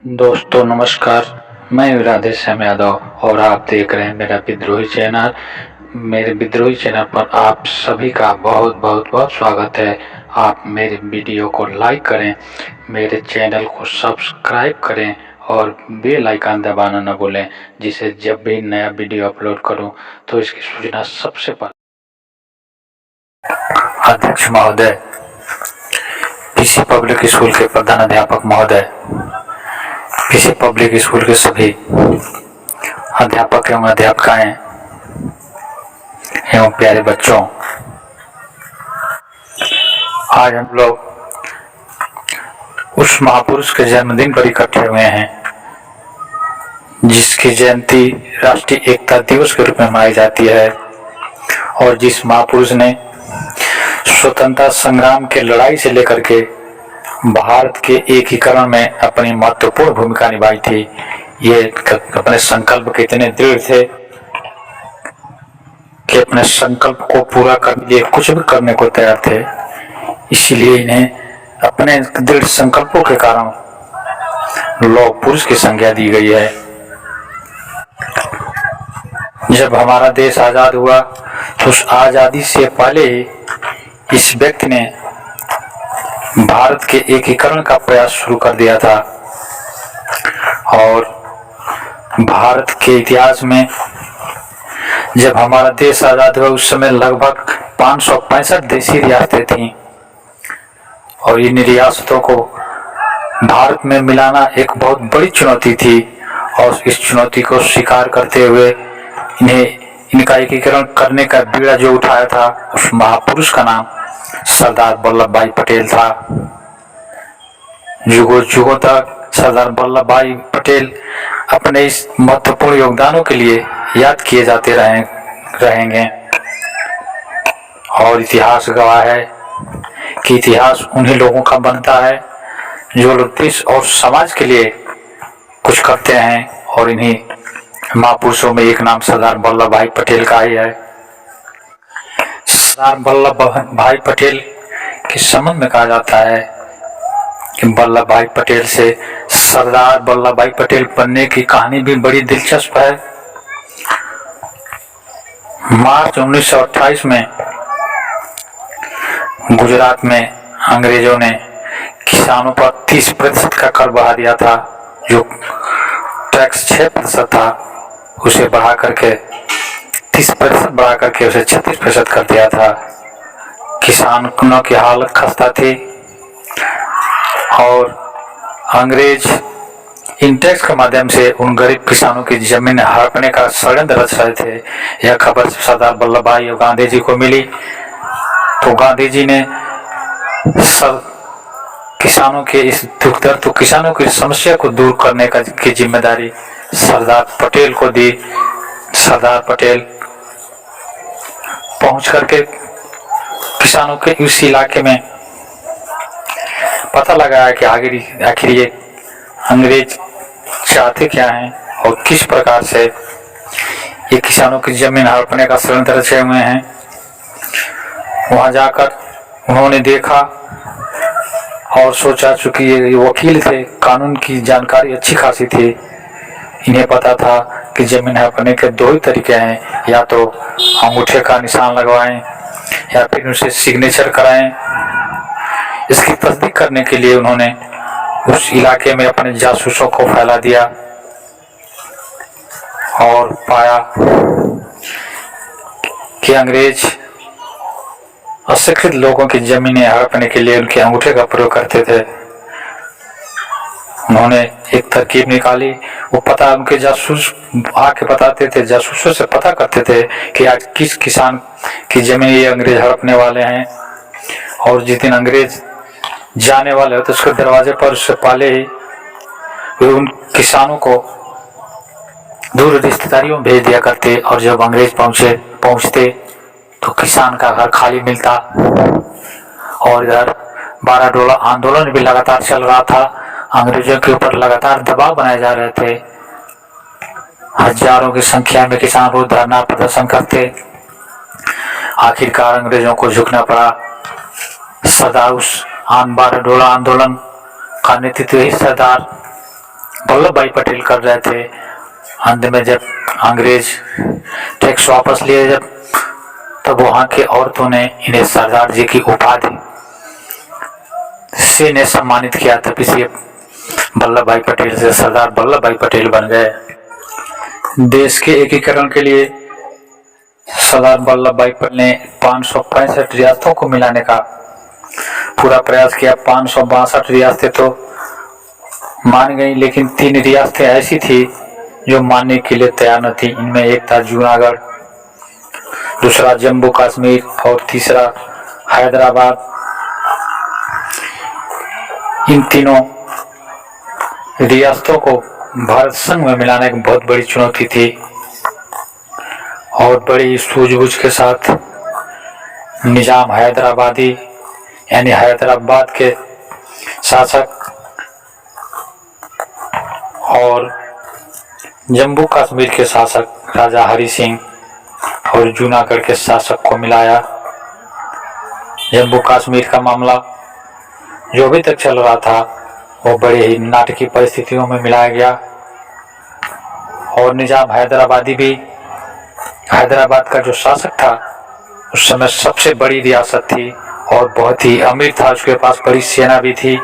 दोस्तों नमस्कार। मैं राधे श्याम यादव और आप देख रहे हैं मेरा विद्रोही चैनल। मेरे विद्रोही चैनल पर आप सभी का बहुत बहुत बहुत स्वागत है। आप मेरे वीडियो को लाइक करें, मेरे चैनल को सब्सक्राइब करें और बेल आइकन दबाना न भूलें, जिससे जब भी नया वीडियो अपलोड करूं तो इसकी सूचना सबसे पहले। अध्यक्ष महोदय, पीसी पब्लिक स्कूल के प्रधानाध्यापक महोदय, पीसी पब्लिक स्कूल के सभी अध्यापक एवं अध्यापिकाएं एवं प्यारे बच्चों, आज हम लोग उस महापुरुष के जन्मदिन पर इकट्ठे हुए हैं जिसकी जयंती राष्ट्रीय एकता दिवस के रूप में मनाई जाती है और जिस महापुरुष ने स्वतंत्रता संग्राम के लड़ाई से लेकर के भारत के एकीकरण में अपनी महत्वपूर्ण भूमिका निभाई थी। ये अपने संकल्प के इतने दृढ़ थे कि अपने संकल्प को पूरा करने के लिए कुछ भी करने को तैयार थे। इसीलिए इन्हें अपने दृढ़ संकल्पों के कारण लौह पुरुष की संज्ञा दी गई है। जब हमारा देश आजाद हुआ तो उस आजादी से पहले ही इस व्यक्ति ने भारत के एकीकरण का प्रयास शुरू कर दिया था और भारत के इतिहास में जब हमारा देश आजाद हुआ उस समय लगभग 565 देशी रियासतें थीं और इन रियासतों को भारत में मिलाना एक बहुत बड़ी चुनौती थी और इस चुनौती को स्वीकार करते हुए इनका एकीकरण करने का बीड़ा जो उठाया था उस महापुरुष का नाम सरदार वल्लभ भाई पटेल था। युगों युगों तक सरदार वल्लभ भाई पटेल अपने इस महत्वपूर्ण योगदानों के लिए याद किए जाते रहेंगे और इतिहास गवाह है कि इतिहास उन्हीं लोगों का बनता है जो लोग देश और समाज के लिए कुछ करते हैं और इन्हीं महापुरुषों में एक नाम सरदार वल्लभ भाई पटेल का ही है। सरदार वल्लभ भाई पटेल के संबंध में कहा जाता है कि वल्लभ भाई पटेल से सरदार वल्लभ भाई पटेल बनने की कहानी भी बड़ी दिलचस्प है। मार्च 1928 में गुजरात में अंग्रेजों ने किसानों पर 30% का कर बढ़ा दिया था। जो टैक्स 6% था उसे बढ़ा करके 30% बढ़ा करके उसे 36% कर दिया था। किसानों की हालत खस्ता थी और अंग्रेज इन टैक्स के माध्यम से उन गरीब किसानों की जमीन हड़पने का षड्यंत्र रच रहे थे। यह खबर सरदार वल्लभ भाई और गांधी जी को मिली तो गांधी जी ने किसानों के इस दुख दर्द तो किसानों की समस्या को दूर करने की जिम्मेदारी सरदार पटेल को दी। सरदार पटेल पहुंच करके किसानों के उस इलाके में पता लगाया कि आखिर ये अंग्रेज चाहते क्या हैं और किस प्रकार से ये किसानों की जमीन हड़पने का षड्यंत्र रचे हुए हैं। वहां जाकर उन्होंने देखा और सोचा, चूंकि ये वकील थे, कानून की जानकारी अच्छी खासी थी, इन्हें पता था कि जमीन हड़पने के दो ही तरीके हैं, या तो अंगूठे का निशान लगवाएं या फिर उसे सिग्नेचर कराएं। इसकी तस्दीक करने के लिए उन्होंने उस इलाके में अपने जासूसों को फैला दिया और पाया कि अंग्रेज अशिक्षित लोगों की जमीनें हड़पने के लिए उनके अंगूठे का प्रयोग करते थे। उन्होंने एक तरकीब निकाली। वो पता उनके जासूस आके बताते थे, जासूसों से पता करते थे कि आज किस किसान की जमीन ये अंग्रेज हड़पने वाले हैं और जिस दिन अंग्रेज जाने वाले होते उसके दरवाजे पर उससे पहले ही वे उन किसानों को दूर रिश्तेदारियों में भेज दिया करते और जब अंग्रेज पहुंचते तो किसान का घर खाली मिलता और इधर 12 डोला आंदोलन भी लगातार चल रहा था। अंग्रेजों के ऊपर लगातार दबाव बनाए जा रहे थे। हजारों की संख्या में किसान रोज धरना प्रदर्शन करते। आखिरकार अंग्रेजों को झुकना पड़ा। सरदार उस 12 डोला आंदोलन का नेतृत्व ही सरदार वल्लभ भाई पटेल कर रहे थे। अंत में जब अंग्रेज टैक्स वापस लिए जब, तब वहाँ के औरतों ने इन्हें सरदार जी की उपाधि से इन्हें सम्मानित किया था। इसलिए वल्लभ भाई पटेल से सरदार वल्लभ भाई पटेल बन गए। देश के एकीकरण के लिए सरदार वल्लभ भाई पटेल ने 565 रियासतों को मिलाने का पूरा प्रयास किया। 562 रियासतें तो मान गई, लेकिन 3 रियासतें ऐसी थी जो मानने के लिए तैयार न थी। इनमें एक था जूनागढ़, दूसरा जम्मू कश्मीर और तीसरा हैदराबाद। इन तीनों रियासतों को भारत संघ में मिलाना एक बहुत बड़ी चुनौती थी और बड़ी सूझबूझ के साथ निजाम हैदराबादी यानी हैदराबाद के शासक और जम्मू कश्मीर के शासक राजा हरि सिंह और जूनागढ़ के शासक को मिलाया। जम्मू कश्मीर का मामला जो अभी तक चल रहा था वो बड़े ही नाटकीय परिस्थितियों में मिलाया गया और निजाम हैदराबादी भी, हैदराबाद का जो शासक था उस समय सबसे बड़ी रियासत थी और बहुत ही अमीर था, उसके पास बड़ी सेना भी थी।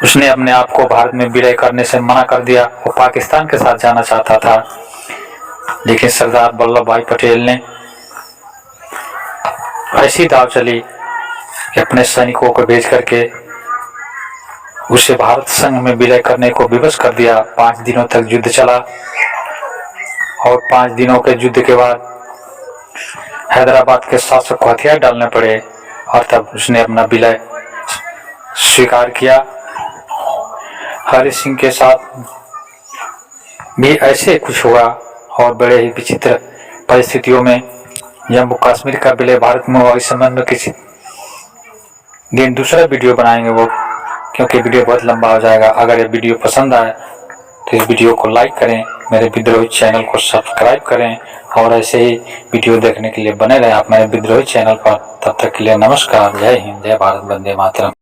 उसने अपने आप को भारत में विलय करने से मना कर दिया, वो पाकिस्तान के साथ जाना चाहता था। लेकिन सरदार वल्लभ भाई पटेल ने ऐसी दाव चली कि अपने सैनिकों को भेज करके उसे भारत संघ में विलय करने को विवश कर दिया। 5 दिनों तक युद्ध चला और 5 दिनों के युद्ध के बाद हैदराबाद के शासक को हथियार डालने पड़े और तब उसने अपना विलय स्वीकार किया। हरि सिंह के साथ भी ऐसे कुछ हुआ और बड़े ही विचित्र परिस्थितियों में जम्मू कश्मीर का विलय भारत में हुआ। इस संबंध में किसी दिन दूसरा वीडियो बनाएंगे वो, क्योंकि वीडियो बहुत लंबा हो जाएगा। अगर ये वीडियो पसंद आए तो इस वीडियो को लाइक करें, मेरे विद्रोही चैनल को सब्सक्राइब करें और ऐसे ही वीडियो देखने के लिए बने रहें आप मेरे विद्रोही चैनल पर। तब तक के लिए नमस्कार, जय हिंद, जय भारत, वंदे मातरम।